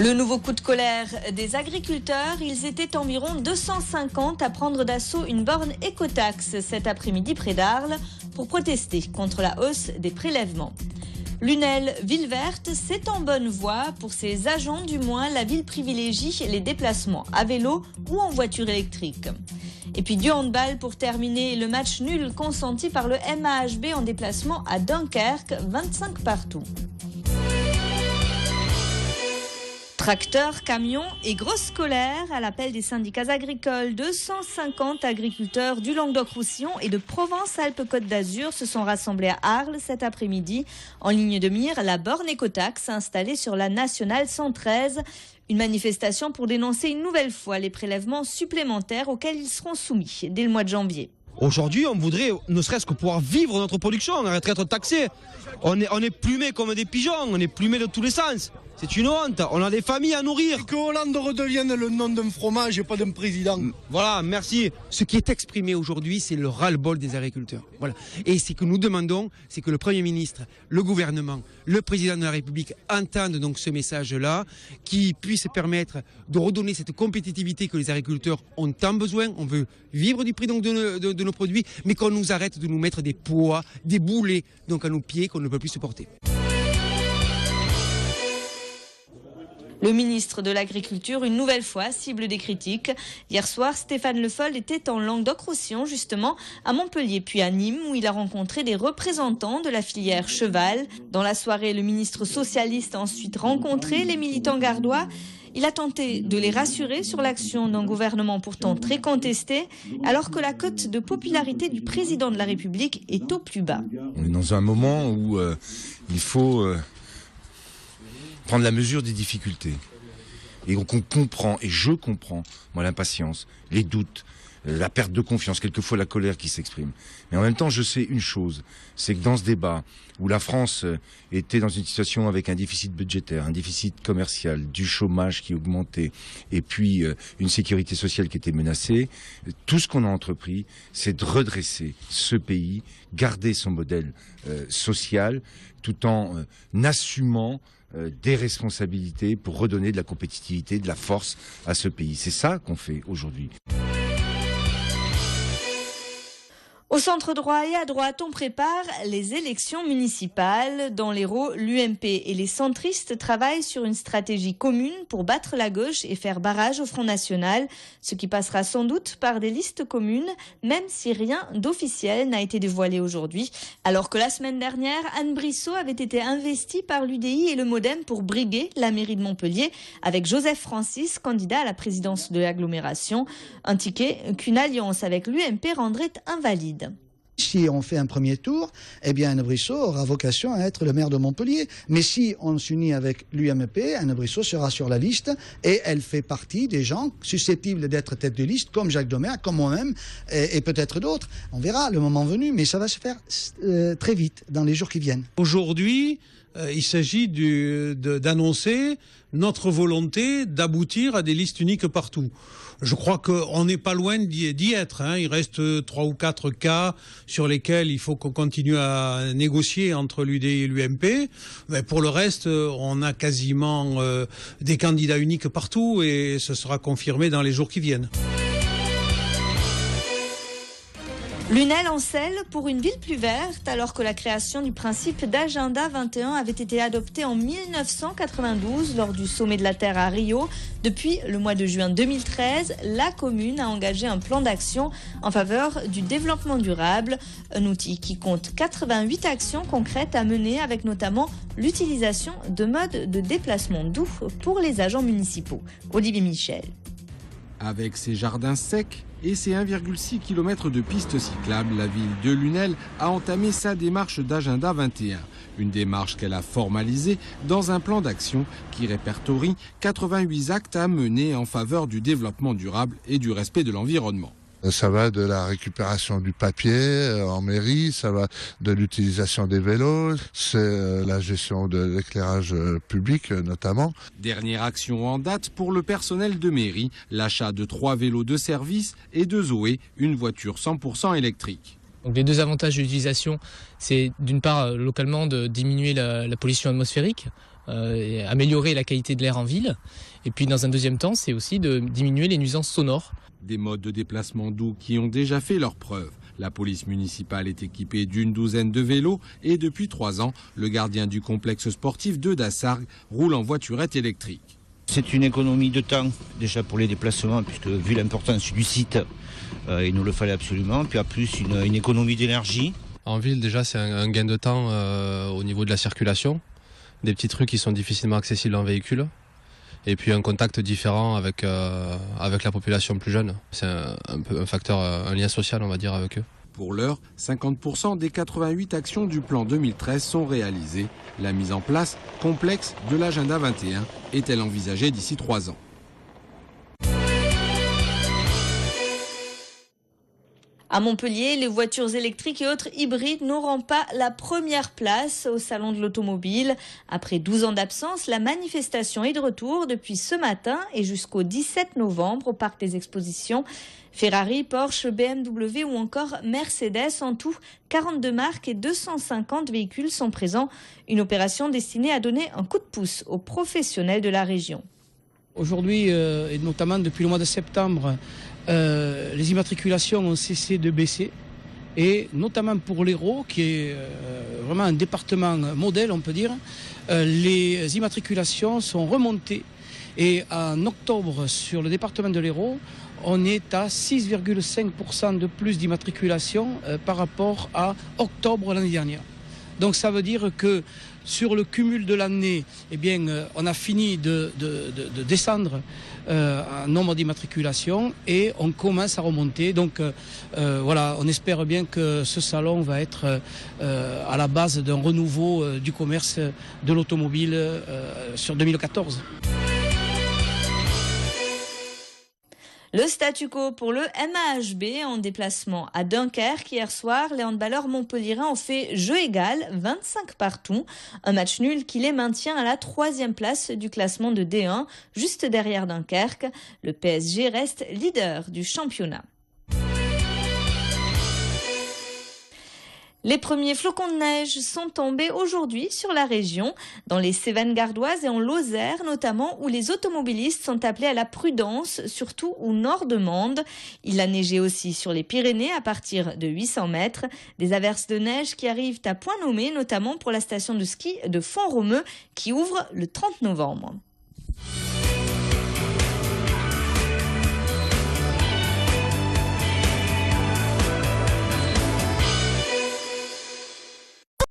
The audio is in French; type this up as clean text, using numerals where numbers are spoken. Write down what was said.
Le nouveau coup de colère des agriculteurs, ils étaient environ 250 à prendre d'assaut une borne écotaxe cet après-midi près d'Arles pour protester contre la hausse des prélèvements. Lunel, ville verte, c'est en bonne voie. Pour ses agents, du moins, la ville privilégie les déplacements à vélo ou en voiture électrique. Et puis du handball pour terminer, le match nul consenti par le MAHB en déplacement à Dunkerque, 25 partout. Tracteurs, camions et grosses colères à l'appel des syndicats agricoles. 250 agriculteurs du Languedoc-Roussillon et de Provence-Alpes-Côte d'Azur se sont rassemblés à Arles cet après-midi. En ligne de mire, la borne écotaxe installée sur la nationale 113. Une manifestation pour dénoncer une nouvelle fois les prélèvements supplémentaires auxquels ils seront soumis dès le mois de janvier. Aujourd'hui, on voudrait ne serait-ce que pouvoir vivre notre production, on arrêterait d'être taxé. On est plumés comme des pigeons, on est plumés de tous les sens. C'est une honte, on a des familles à nourrir. Que Hollande redevienne le nom d'un fromage et pas d'un président. Voilà, merci. Ce qui est exprimé aujourd'hui, c'est le ras-le-bol des agriculteurs. Voilà. Et ce que nous demandons, c'est que le Premier ministre, le gouvernement, le président de la République entendent donc ce message-là, qui puisse permettre de redonner cette compétitivité que les agriculteurs ont tant besoin. On veut vivre du prix donc de nos produits, mais qu'on nous arrête de nous mettre des poids, des boulets donc à nos pieds qu'on ne peut plus supporter. Le ministre de l'Agriculture, une nouvelle fois, cible des critiques. Hier soir, Stéphane Le Foll était en Languedoc-Roussillon, justement, à Montpellier, puis à Nîmes, où il a rencontré des représentants de la filière cheval. Dans la soirée, le ministre socialiste a ensuite rencontré les militants gardois. Il a tenté de les rassurer sur l'action d'un gouvernement pourtant très contesté, alors que la cote de popularité du président de la République est au plus bas. On est dans un moment où il faut prendre la mesure des difficultés. Et on comprend, et je comprends, moi, l'impatience, les doutes, la perte de confiance, quelquefois la colère qui s'exprime. Mais en même temps, je sais une chose, c'est que dans ce débat, où la France était dans une situation avec un déficit budgétaire, un déficit commercial, du chômage qui augmentait, et puis une sécurité sociale qui était menacée, tout ce qu'on a entrepris, c'est de redresser ce pays, garder son modèle social, tout en assumant des responsabilités pour redonner de la compétitivité, de la force à ce pays. C'est ça qu'on fait aujourd'hui. Au centre droit et à droite, on prépare les élections municipales. Dans l'Hérault, l'UMP et les centristes travaillent sur une stratégie commune pour battre la gauche et faire barrage au Front National, ce qui passera sans doute par des listes communes, même si rien d'officiel n'a été dévoilé aujourd'hui. Alors que la semaine dernière, Anne Brissot avait été investie par l'UDI et le Modem pour briguer la mairie de Montpellier, avec Joseph Francis, candidat à la présidence de l'agglomération. Un ticket qu'une alliance avec l'UMP rendrait invalide. Si on fait un premier tour, eh bien Anne Brissot aura vocation à être le maire de Montpellier. Mais si on s'unit avec l'UMP, Anne Brissot sera sur la liste et elle fait partie des gens susceptibles d'être tête de liste, comme Jacques Domergue, comme moi-même et peut-être d'autres. On verra le moment venu, mais ça va se faire très vite, dans les jours qui viennent. Aujourd'hui, il s'agit d'annoncer notre volonté d'aboutir à des listes uniques partout. Je crois qu'on n'est pas loin d'y être. Il reste 3 ou 4 cas sur lesquels il faut qu'on continue à négocier entre l'UDI et l'UMP. Mais pour le reste, on a quasiment des candidats uniques partout et ce sera confirmé dans les jours qui viennent. Lunel en selle pour une ville plus verte, alors que la création du principe d'Agenda 21 avait été adoptée en 1992 lors du sommet de la Terre à Rio. Depuis le mois de juin 2013, la commune a engagé un plan d'action en faveur du développement durable, un outil qui compte 88 actions concrètes à mener avec notamment l'utilisation de modes de déplacement doux pour les agents municipaux. Olivier Michel. Avec ses jardins secs et ses 1,6 km de pistes cyclables, la ville de Lunel a entamé sa démarche d'Agenda 21. Une démarche qu'elle a formalisée dans un plan d'action qui répertorie 88 actes à mener en faveur du développement durable et du respect de l'environnement. Ça va de la récupération du papier en mairie, ça va de l'utilisation des vélos, c'est la gestion de l'éclairage public notamment. Dernière action en date pour le personnel de mairie, l'achat de 3 vélos de service et de Zoé, une voiture 100% électrique. Donc les deux avantages de l'utilisation, c'est d'une part localement de diminuer la pollution atmosphérique, et améliorer la qualité de l'air en ville. Et puis dans un deuxième temps, c'est aussi de diminuer les nuisances sonores. Des modes de déplacement doux qui ont déjà fait leurs preuves. La police municipale est équipée d'une douzaine de vélos et depuis 3 ans, le gardien du complexe sportif de Dassargues roule en voiturette électrique. C'est une économie de temps déjà pour les déplacements puisque vu l'importance du site, il nous le fallait absolument. Puis en plus une économie d'énergie. En ville déjà c'est un gain de temps au niveau de la circulation. Des petites rues qui sont difficilement accessibles en véhicule. Et puis un contact différent avec la population plus jeune. C'est un peu un facteur, un lien social on va dire avec eux. Pour l'heure, 50% des 88 actions du plan 2013 sont réalisées. La mise en place complexe de l'agenda 21 est-elle envisagée d'ici 3 ans? À Montpellier, les voitures électriques et autres hybrides n'auront pas la première place au Salon de l'Automobile. Après 12 ans d'absence, la manifestation est de retour depuis ce matin et jusqu'au 17 novembre au Parc des Expositions. Ferrari, Porsche, BMW ou encore Mercedes, en tout 42 marques et 250 véhicules sont présents. Une opération destinée à donner un coup de pouce aux professionnels de la région. Aujourd'hui, et notamment depuis le mois de septembre, les immatriculations ont cessé de baisser. Et notamment pour l'Hérault, qui est vraiment un département modèle, on peut dire, les immatriculations sont remontées. Et en octobre, sur le département de l'Hérault, on est à 6,5% de plus d'immatriculation par rapport à octobre l'année dernière. Donc ça veut dire que sur le cumul de l'année, eh bien, on a fini de descendre en nombre d'immatriculations et on commence à remonter. Donc voilà, on espère bien que ce salon va être à la base d'un renouveau du commerce de l'automobile sur 2014. Le statu quo pour le MAHB en déplacement à Dunkerque. Hier soir, les handballeurs montpelliérains ont fait jeu égal, 25 partout. Un match nul qui les maintient à la 3e place du classement de D1, juste derrière Dunkerque. Le PSG reste leader du championnat. Les premiers flocons de neige sont tombés aujourd'hui sur la région, dans les Cévennes gardoises et en Lozère notamment, où les automobilistes sont appelés à la prudence, surtout au nord de Mende. Il a neigé aussi sur les Pyrénées à partir de 800 mètres. Des averses de neige qui arrivent à point nommé, notamment pour la station de ski de Font-Romeu qui ouvre le 30 novembre.